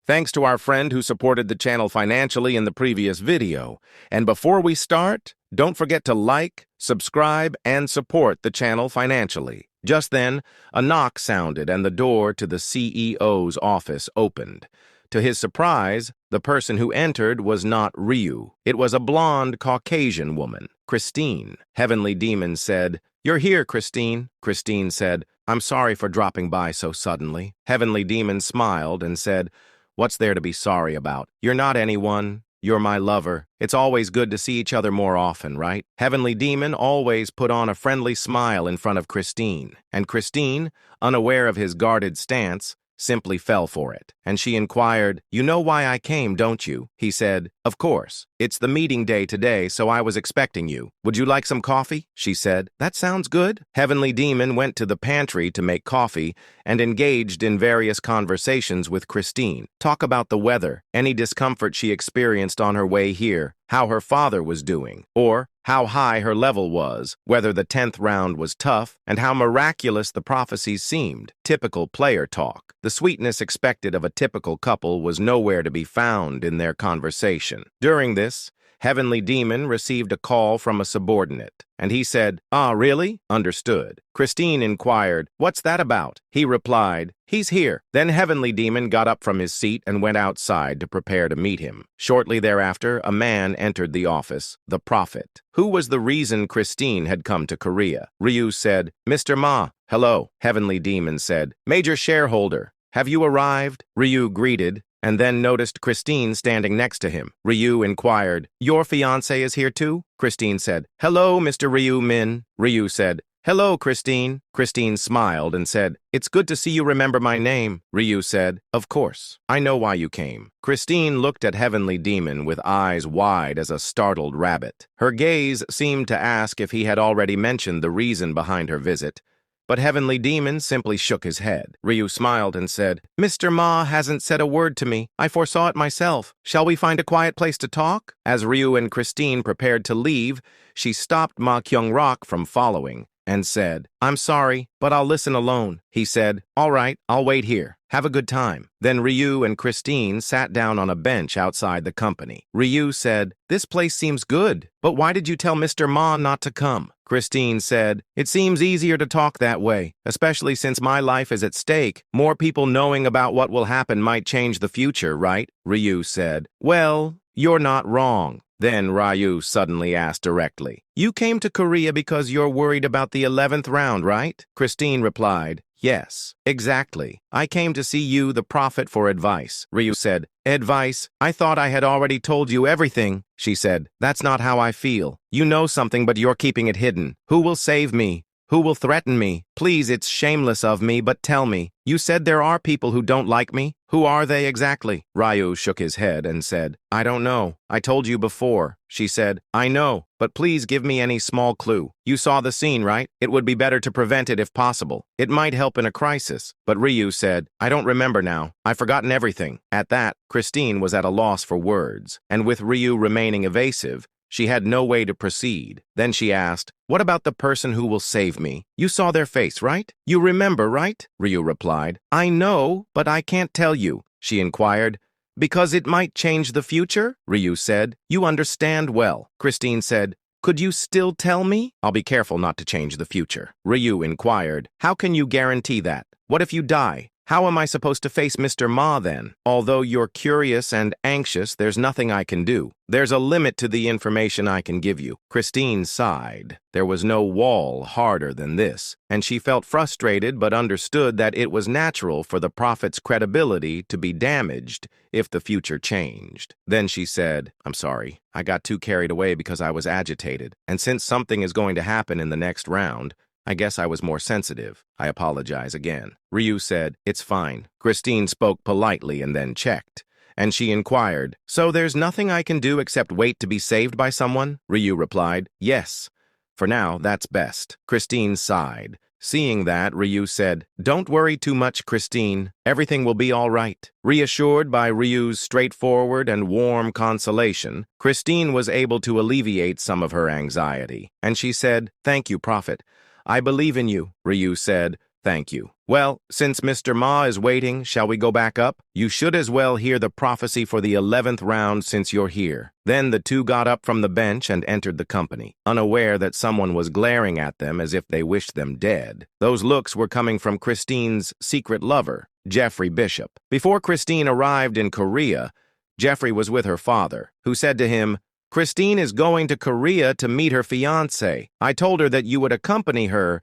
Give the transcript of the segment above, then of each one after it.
Thanks to our friend who supported the channel financially in the previous video. And before we start, don't forget to like, subscribe, and support the channel financially. Just then, a knock sounded and the door to the CEO's office opened. To his surprise, the person who entered was not Ryu. It was a blonde Caucasian woman, Christine. Heavenly Demon said, "You're here, Christine." Christine said, "I'm sorry for dropping by so suddenly." Heavenly Demon smiled and said, "What's there to be sorry about? You're not anyone. You're my lover. It's always good to see each other more often, right?" Heavenly Demon always put on a friendly smile in front of Christine, and Christine, unaware of his guarded stance, simply fell for it. And she inquired, "You know why I came, don't you?" He said, "Of course. It's the meeting day today, so I was expecting you. Would you like some coffee?" She said, "That sounds good." Heavenly Demon went to the pantry to make coffee and engaged in various conversations with Christine. Talk about the weather, any discomfort she experienced on her way here, how her father was doing, or how high her level was, whether the 10th round was tough, and how miraculous the prophecies seemed. Typical player talk. The sweetness expected of a typical couple was nowhere to be found in their conversation. During this, Heavenly Demon received a call from a subordinate, and he said, "Ah, really? Understood." Christine inquired, "What's that about?" He replied, "He's here." Then Heavenly Demon got up from his seat and went outside to prepare to meet him. Shortly thereafter, a man entered the office, the Prophet, who was the reason Christine had come to Korea. Ryu said, "Mr. Ma." "Hello." Heavenly Demon said, "Major shareholder, have you arrived?" Ryu greeted, and then noticed Christine standing next to him. Ryu inquired, "Your fiancé is here too?" Christine said, "Hello, Mr. Ryu Min." Ryu said, "Hello, Christine." Christine smiled and said, "It's good to see you remember my name." Ryu said, "Of course. I know why you came." Christine looked at Heavenly Demon with eyes wide as a startled rabbit. Her gaze seemed to ask if he had already mentioned the reason behind her visit, but Heavenly Demon simply shook his head. Ryu smiled and said, "Mr. Ma hasn't said a word to me. I foresaw it myself. Shall we find a quiet place to talk?" As Ryu and Christine prepared to leave, she stopped Ma Kyung-rok from following and said, "I'm sorry, but I'll listen alone." He said, "All right, I'll wait here. Have a good time." Then Ryu and Christine sat down on a bench outside the company. Ryu said, "This place seems good, but why did you tell Mr. Ma not to come?" Christine said, "It seems easier to talk that way, especially since my life is at stake. More people knowing about what will happen might change the future, right?" Ryu said, "Well, you're not wrong." Then Ryu suddenly asked directly, "You came to Korea because you're worried about the 11th round, right?" Christine replied, "Yes, exactly. I came to see you, the Prophet, for advice." Ryu said, "Advice? I thought I had already told you everything." She said, "That's not how I feel. You know something, but you're keeping it hidden. Who will save me? Who will threaten me? Please, it's shameless of me, but tell me. You said there are people who don't like me. Who are they exactly?" Ryu shook his head and said, "I don't know. I told you before." She said, "I know, but please give me any small clue. You saw the scene, right? It would be better to prevent it if possible. It might help in a crisis." But Ryu said, "I don't remember now. I've forgotten everything." At that, Christine was at a loss for words, and with Ryu remaining evasive, she had no way to proceed. Then she asked, "What about the person who will save me? You saw their face, right? You remember, right?" Ryu replied, "I know, but I can't tell you." She inquired, "Because it might change the future?" Ryu said, "You understand well." Christine said, "Could you still tell me?" "I'll be careful not to change the future." Ryu inquired, "How can you guarantee that? What if you die? How am I supposed to face Mr. Ma then? Although you're curious and anxious, there's nothing I can do. There's a limit to the information I can give you." Christine sighed. There was no wall harder than this, and she felt frustrated but understood that it was natural for the Prophet's credibility to be damaged if the future changed. Then she said, "I'm sorry. I got too carried away because I was agitated, and since something is going to happen in the next round, I guess I was more sensitive. I apologize again." Ryu said, "It's fine." Christine spoke politely and then checked, and she inquired, "So there's nothing I can do except wait to be saved by someone?" Ryu replied, "Yes. For now, that's best." Christine sighed. Seeing that, Ryu said, "Don't worry too much, Christine. Everything will be all right." Reassured by Ryu's straightforward and warm consolation, Christine was able to alleviate some of her anxiety, and she said, "Thank you, Prophet. I believe in you." Ryu said, Thank you. Well, since Mr. Ma is waiting, shall we go back up? You should as well hear the prophecy for the 11th round since you're here. Then the two got up from the bench and entered the company, unaware that someone was glaring at them as if they wished them dead. Those looks were coming from Christine's secret lover, Jeffrey Bishop. Before Christine arrived in Korea, Jeffrey was with her father, who said to him, "Christine is going to Korea to meet her fiancé. I told her that you would accompany her,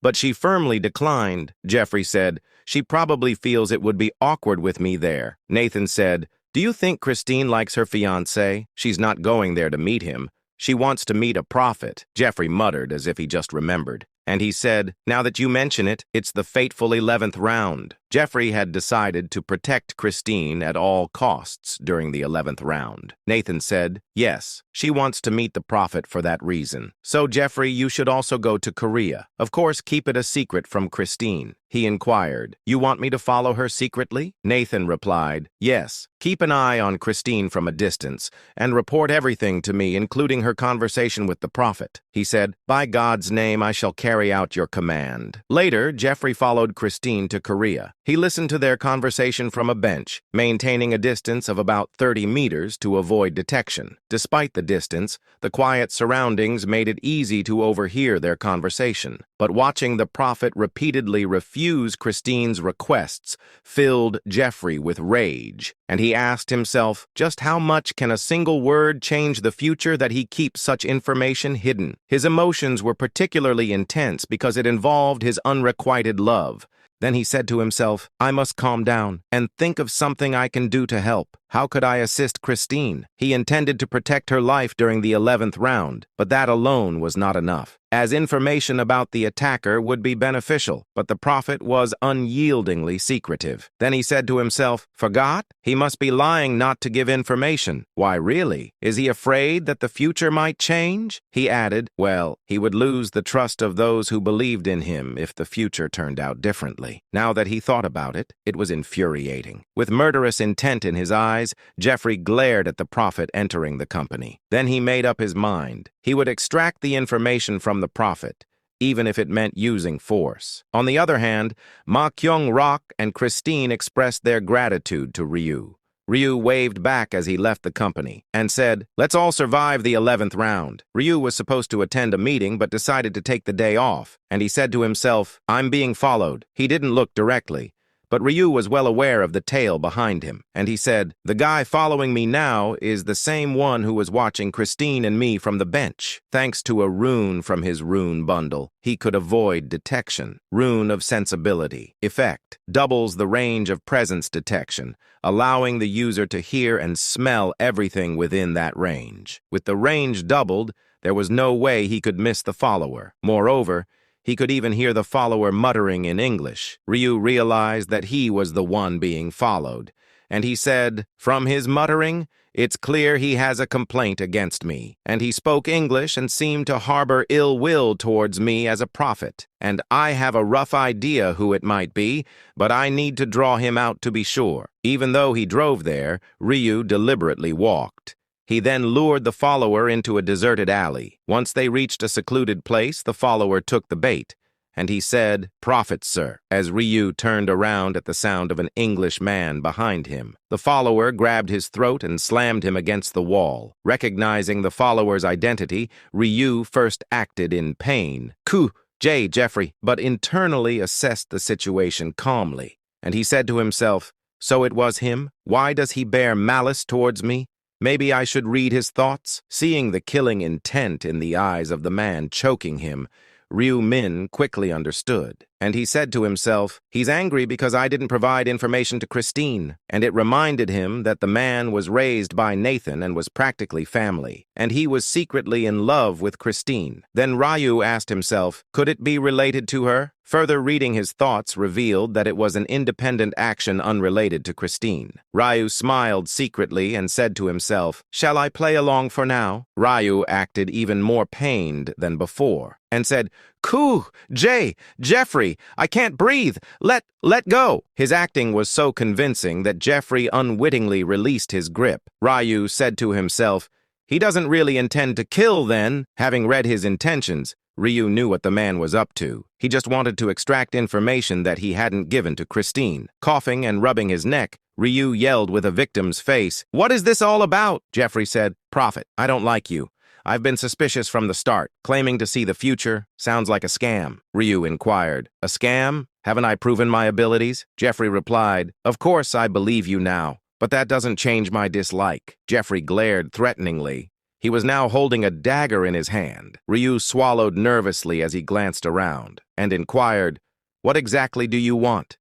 but she firmly declined." Jeffrey said, "She probably feels it would be awkward with me there." Nathan said, "Do you think Christine likes her fiancé? She's not going there to meet him. She wants to meet a prophet." Jeffrey muttered as if he just remembered. And he said, "Now that you mention it, it's the fateful 11th round." Jeffrey had decided to protect Christine at all costs during the 11th round. Nathan said, "Yes, she wants to meet the prophet for that reason. So, Jeffrey, you should also go to Korea. Of course, keep it a secret from Christine." He inquired, "You want me to follow her secretly?" Nathan replied, "Yes. Keep an eye on Christine from a distance and report everything to me, including her conversation with the prophet." He said, "By God's name, I shall carry out your command." Later, Jeffrey followed Christine to Korea. He listened to their conversation from a bench, maintaining a distance of about 30 meters to avoid detection. Despite the distance, the quiet surroundings made it easy to overhear their conversation. But watching the prophet repeatedly refuse Christine's requests filled Jeffrey with rage, and he asked himself, just how much can a single word change the future that he keeps such information hidden? His emotions were particularly intense because it involved his unrequited love. Then he said to himself, "I must calm down and think of something I can do to help. How could I assist Christine?" He intended to protect her life during the 11th round, but that alone was not enough, as information about the attacker would be beneficial, but the prophet was unyieldingly secretive. Then he said to himself, "Forgot? He must be lying not to give information. Why, really? Is he afraid that the future might change?" He added, well, he would lose the trust of those who believed in him if the future turned out differently. Now that he thought about it, it was infuriating. With murderous intent in his eyes, Jeffrey glared at the prophet entering the company. Then he made up his mind. He would extract the information from the prophet, even if it meant using force. On the other hand, Ma Kyung-rok and Christine expressed their gratitude to Ryu. Ryu waved back as he left the company and said, "Let's all survive the 11th round." Ryu was supposed to attend a meeting but decided to take the day off, and he said to himself, "I'm being followed." He didn't look directly, but Ryu was well aware of the tail behind him, and he said, "The guy following me now is the same one who was watching Christine and me from the bench." Thanks to a rune from his rune bundle, he could avoid detection. Rune of Sensibility. Effect. Doubles the range of presence detection, allowing the user to hear and smell everything within that range. With the range doubled, there was no way he could miss the follower. Moreover, he could even hear the follower muttering in English. Ryu realized that he was the one being followed, and he said, "From his muttering, it's clear he has a complaint against me." And he spoke English and seemed to harbor ill will towards me as a prophet. And I have a rough idea who it might be, but I need to draw him out to be sure. Even though he drove there, Ryu deliberately walked. He then lured the follower into a deserted alley. Once they reached a secluded place, the follower took the bait, and he said, "Prophet, sir," as Ryu turned around at the sound of an English man behind him. The follower grabbed his throat and slammed him against the wall. Recognizing the follower's identity, Ryu first acted in pain. Jeffrey, but internally assessed the situation calmly, and he said to himself, "So it was him? Why does he bear malice towards me? Maybe I should read his thoughts." Seeing the killing intent in the eyes of the man choking him, Ryu Min quickly understood, and he said to himself, "He's angry because I didn't provide information to Christine." And it reminded him that the man was raised by Nathan and was practically family, and he was secretly in love with Christine. Then Ryu asked himself, could it be related to her? Further reading his thoughts revealed that it was an independent action unrelated to Christine. Ryu smiled secretly and said to himself, "Shall I play along for now?" Ryu acted even more pained than before and said, Jeffrey, I can't breathe. Let go." His acting was so convincing that Jeffrey unwittingly released his grip. Ryu said to himself, "He doesn't really intend to kill then." Having read his intentions, Ryu knew what the man was up to. He just wanted to extract information that he hadn't given to Christine. Coughing and rubbing his neck, Ryu yelled with a victim's face. "What is this all about?" Jeffrey said. "Prophet, I don't like you. I've been suspicious from the start. Claiming to see the future sounds like a scam." Ryu inquired. "A scam? Haven't I proven my abilities?" Jeffrey replied. "Of course I believe you now, but that doesn't change my dislike." Jeffrey glared threateningly. He was now holding a dagger in his hand. Ryu swallowed nervously as he glanced around and inquired, "What exactly do you want?"